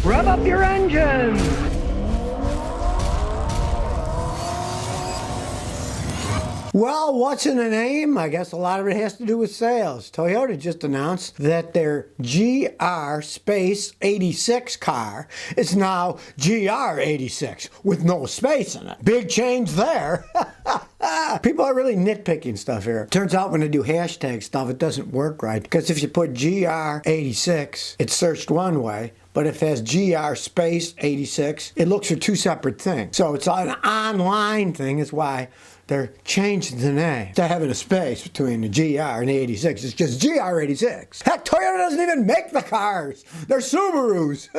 Rev up your engines! Well, what's in a name? I guess a lot of it has to do with sales. Toyota just announced that their GR Space 86 car is now GR 86 with no space in it. Big change there. People are really nitpicking stuff here. Turns out when they do hashtag stuff, it doesn't work right. Because if you put GR 86, it's searched one way. But if it has GR Space 86, it looks for two separate things. So it's an online thing, is why they're changing the name. They're having a space between the GR and the 86. It's just GR 86. Heck, Toyota doesn't even make the cars. They're Subarus.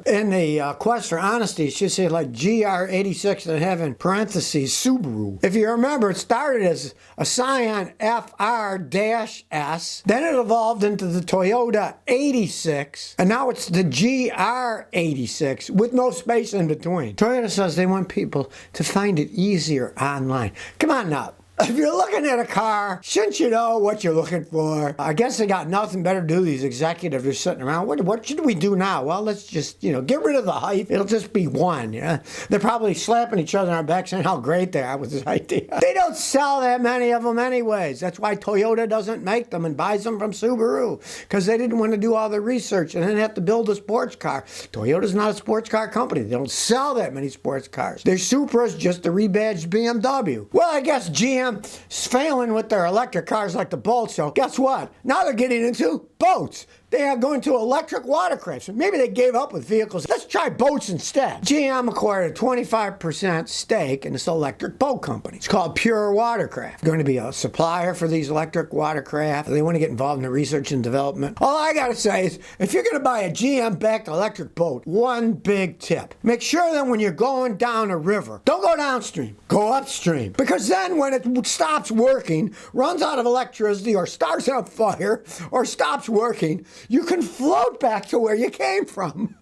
In the quest for honesty, it should say like GR 86 and have in parentheses Subaru. If you remember, it started as a Scion FR-S, then it evolved into the Toyota 86, and now it's the GR 86 with no space in between. Toyota says they want people to find it easier online. Come on now. If you're looking at a car, shouldn't you know what you're looking for? I guess they got nothing better to do, these executives are sitting around. What should we do now? Well, let's just, get rid of the hype. It'll just be one, They're probably slapping each other on our back saying how great they are with this idea. They don't sell that many of them anyways. That's why Toyota doesn't make them and buys them from Subaru, because they didn't want to do all the research and then have to build a sports car. Toyota's not a sports car company. They don't sell that many sports cars. Their Supra's just a rebadged BMW. Well, I guess GM is failing with their electric cars like the Bolt, so guess what? Now they're getting into boats. They are going to electric watercrafts. Maybe they gave up with vehicles. Let's try boats instead. GM acquired a 25% stake in this electric boat company. It's called Pure Watercraft. Going to be a supplier for these electric watercraft. They want to get involved in the research and development. All I got to say is, if you're going to buy a GM-backed electric boat, one big tip. Make sure that when you're going down a river, don't go downstream, go upstream. Because then when it stops working, runs out of electricity, or starts on fire, or stops working, you can float back to where you came from.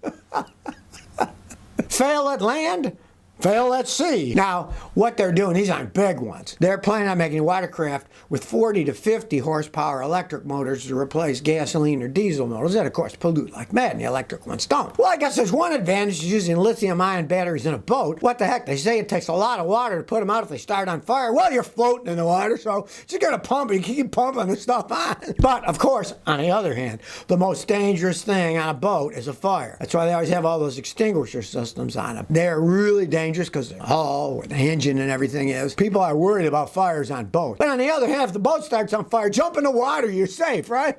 Fail at land, fail at sea. Now, what they're doing, these aren't big ones. They're planning on making watercraft with 40 to 50 horsepower electric motors to replace gasoline or diesel motors that, of course, pollute like mad, and the electric ones don't. Well, I guess there's one advantage to using lithium-ion batteries in a boat. What the heck? They say it takes a lot of water to put them out if they start on fire. Well, you're floating in the water, so you got to pump it. You keep pumping the stuff on. But, of course, on the other hand, the most dangerous thing on a boat is a fire. That's why they always have all those extinguisher systems on them. They're really dangerous because the hull, where the engine and everything is. People are worried about fires on boats. But on the other hand, if the boat starts on fire, jump in the water, you're safe, right?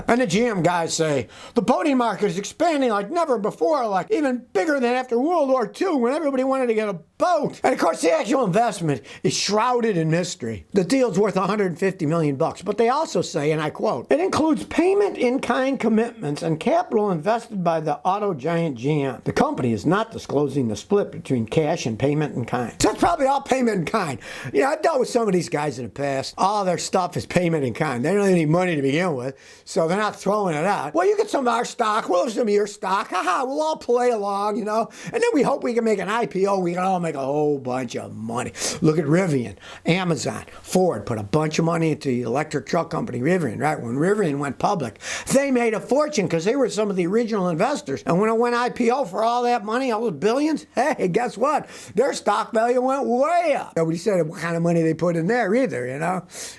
And the GM guys say, the boating market is expanding like never before, like even bigger than after World War II when everybody wanted to get a boat. And of course, the actual investment is shrouded in mystery. The deal's worth $150 million, but they also say, and I quote, it includes payment-in-kind commitments and capital invested by the auto giant GM. The company is not disclosing the split between cash and payment-in-kind. So it's probably all payment-in-kind. I've dealt with some of these guys in the past. All their stuff is payment-in-kind. They don't have any money to begin with, so they're not throwing it out. Well, you get some of our stock, we'll have some of your stock. Haha, we'll all play along, And then we hope we can make an IPO. We can all make a whole bunch of money. Look at Rivian, Amazon, Ford put a bunch of money into the electric truck company Rivian, right? When Rivian went public, they made a fortune because they were some of the original investors. And when it went IPO for all that money, all the billions, hey, guess what? Their stock value went way up. Nobody said what kind of money they put in there either,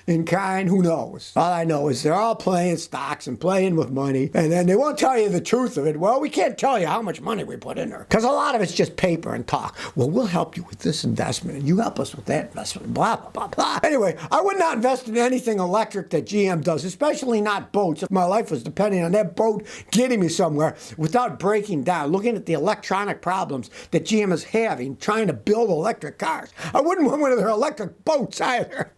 In kind, who knows? All I know is they're all playing stocks and playing with money, and then they won't tell you the truth of it. Well, we can't tell you how much money we put in there because a lot of it's just paper and talk. Well, we'll help you with this investment and you help us with that investment, blah, blah, blah, blah. Anyway, I would not invest in anything electric that GM does, especially not boats. If my life was depending on that boat getting me somewhere without breaking down, looking at the electronic problems that GM is having trying to build electric cars, I wouldn't want one of their electric boats either.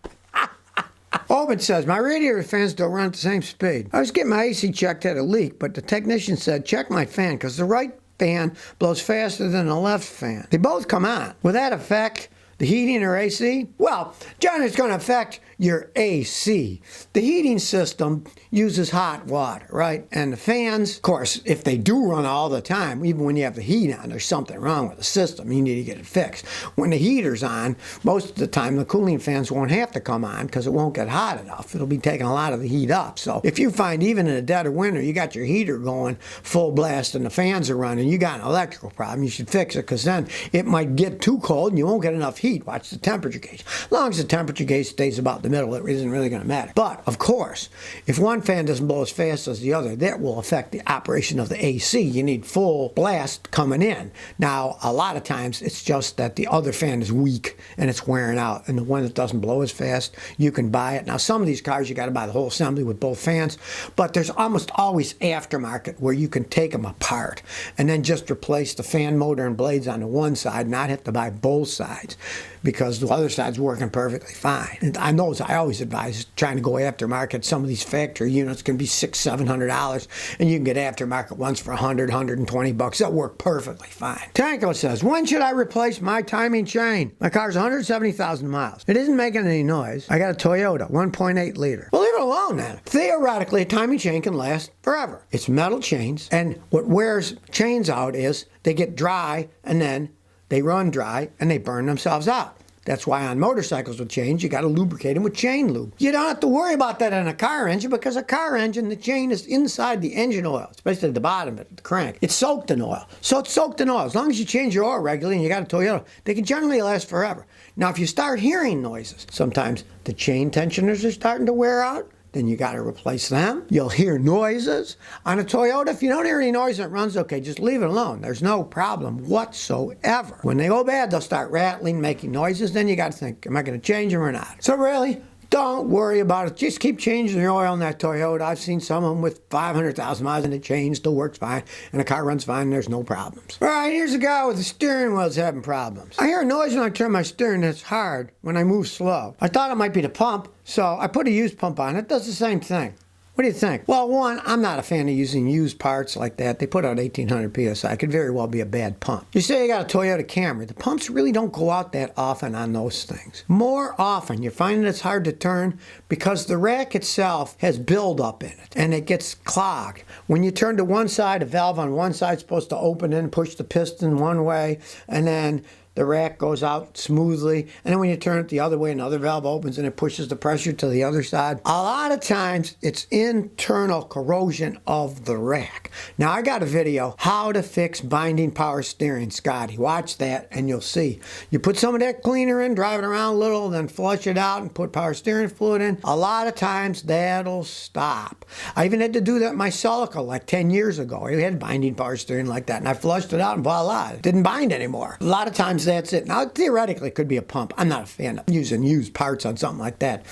Oben says, my radiator fans don't run at the same speed. I was getting my AC checked, had a leak, but the technician said, check my fan, because the right fan blows faster than the left fan. They both come on. Will that affect the heating or AC? Well, John, it's going to affect your AC. The heating system uses hot water, right? And the fans, of course, if they do run all the time, even when you have the heat on, there's something wrong with the system. You need to get it fixed. When the heater's on, most of the time the cooling fans won't have to come on because it won't get hot enough. It'll be taking a lot of the heat up. So if you find even in the dead of winter, you got your heater going full blast and the fans are running, you got an electrical problem, you should fix it, because then it might get too cold and you won't get enough heat. Watch the temperature gauge. As long as the temperature gauge stays about the middle, it isn't really going to matter. But, of course, if one fan doesn't blow as fast as the other, that will affect the operation of the AC. You need full blast coming in. Now, a lot of times, it's just that the other fan is weak and it's wearing out, and the one that doesn't blow as fast, you can buy it. Now, some of these cars, you got to buy the whole assembly with both fans, but there's almost always aftermarket where you can take them apart and then just replace the fan motor and blades on the one side, not have to buy both sides, because the other side's working perfectly fine. And I know I always advise trying to go aftermarket. Some of these factory units can be $600-$700, and you can get aftermarket ones for $100-$120. That work perfectly fine. Tanko says, when should I replace my timing chain? My car's 170,000 miles. It isn't making any noise. I got a Toyota 1.8 liter. Well, leave it alone then. Theoretically, a timing chain can last forever. It's metal chains, and what wears chains out is they get dry and then they run dry and they burn themselves out. That's why on motorcycles with chains, you got to lubricate them with chain lube. You don't have to worry about that on a car engine, because a car engine, the chain is inside the engine oil, especially at the bottom of it, the crank. It's soaked in oil. So it's soaked in oil. As long as you change your oil regularly and you got a Toyota, they can generally last forever. Now, if you start hearing noises, sometimes the chain tensioners are starting to wear out, then you got to replace them. You'll hear noises. On a Toyota, if you don't hear any noise and it runs okay, just leave it alone. There's no problem whatsoever. When they go bad, they'll start rattling, making noises. Then you got to think, am I going to change them or not? So really, don't worry about it. Just keep changing your oil in that Toyota. I've seen some of them with 500,000 miles and the chain still works fine and the car runs fine and there's no problems. All right, here's a guy with the steering wheel's having problems. I hear a noise when I turn my steering that's hard when I move slow. I thought it might be the pump, so I put a used pump on. It does the same thing. What do you think? Well, one, I'm not a fan of using used parts like that. They put out 1,800 PSI. It could very well be a bad pump. You say you got a Toyota Camry. The pumps really don't go out that often on those things. More often, you find that it's hard to turn because the rack itself has buildup in it, and it gets clogged. When you turn to one side, a valve on one side is supposed to open and push the piston one way, and then the rack goes out smoothly, and then when you turn it the other way, another valve opens and it pushes the pressure to the other side. A lot of times, it's internal corrosion of the rack. Now, I got a video, how to fix binding power steering, Scotty. Watch that and you'll see. You put some of that cleaner in, drive it around a little, then flush it out and put power steering fluid in. A lot of times, that'll stop. I even had to do that in my Celica like 10 years ago. I had binding power steering like that, and I flushed it out and voila, it didn't bind anymore. A lot of times, that's it. Now, theoretically, it could be a pump. I'm not a fan of using used parts on something like that.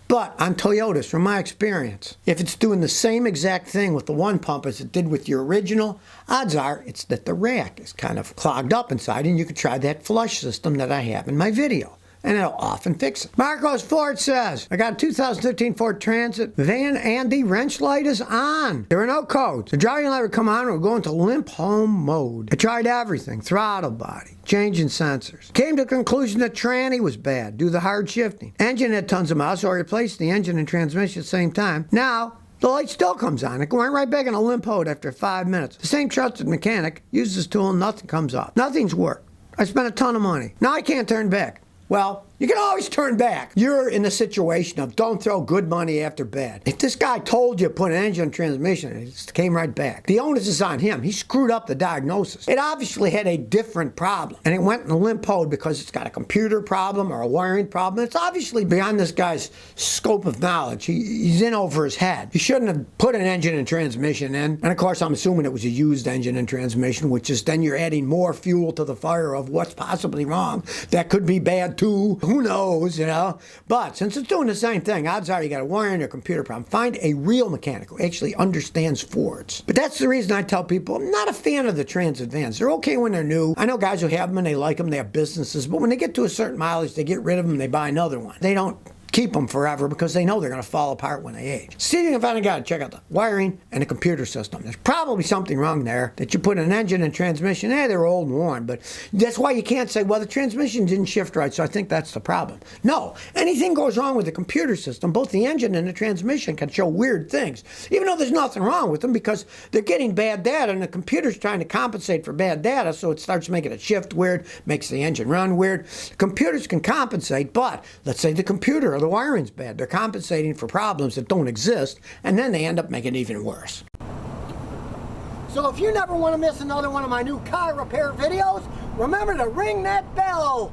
But on Toyotas, from my experience, if it's doing the same exact thing with the one pump as it did with your original, odds are it's that the rack is kind of clogged up inside, and you could try that flush system that I have in my video, and it'll often fix it. Marcos Ford says, I got a 2015 Ford Transit van and the wrench light is on. There are no codes. The driving light would come on and we'll go into limp home mode. I tried everything, throttle body, changing sensors. Came to the conclusion that tranny was bad, do the hard shifting. Engine had tons of miles, so I replaced the engine and transmission at the same time. Now, the light still comes on. It went right back in a limp mode after 5 minutes. The same trusted mechanic used this tool and nothing comes up. Nothing's worked. I spent a ton of money. Now I can't turn back. Well, you can always turn back. You're in the situation of don't throw good money after bad. If this guy told you to put an engine and transmission, it came right back. The onus is on him. He screwed up the diagnosis. It obviously had a different problem, and it went in a limp mode because it's got a computer problem or a wiring problem. It's obviously beyond this guy's scope of knowledge. He's in over his head. He shouldn't have put an engine and transmission in. And of course, I'm assuming it was a used engine and transmission, which is then you're adding more fuel to the fire of what's possibly wrong. That could be bad too. Who knows, you know? But since it's doing the same thing, odds are you got a wiring or computer problem. Find a real mechanic who actually understands Fords. But that's the reason I tell people I'm not a fan of the Transit vans. They're okay when they're new. I know guys who have them and they like them. They have businesses. But when they get to a certain mileage, they get rid of them and they buy another one. They don't keep them forever because they know they're going to fall apart when they age. Seating and vent, got to check out the wiring and the computer system. There's probably something wrong there that you put an engine and transmission. They're old and worn, but that's why you can't say, well, the transmission didn't shift right, so I think that's the problem. No, anything goes wrong with the computer system, both the engine and the transmission can show weird things, even though there's nothing wrong with them because they're getting bad data and the computer's trying to compensate for bad data, so it starts making it shift weird, makes the engine run weird. Computers can compensate, but let's say the computer or the wiring's bad. They're compensating for problems that don't exist, and then they end up making it even worse. So if you never want to miss another one of my new car repair videos, remember to ring that bell.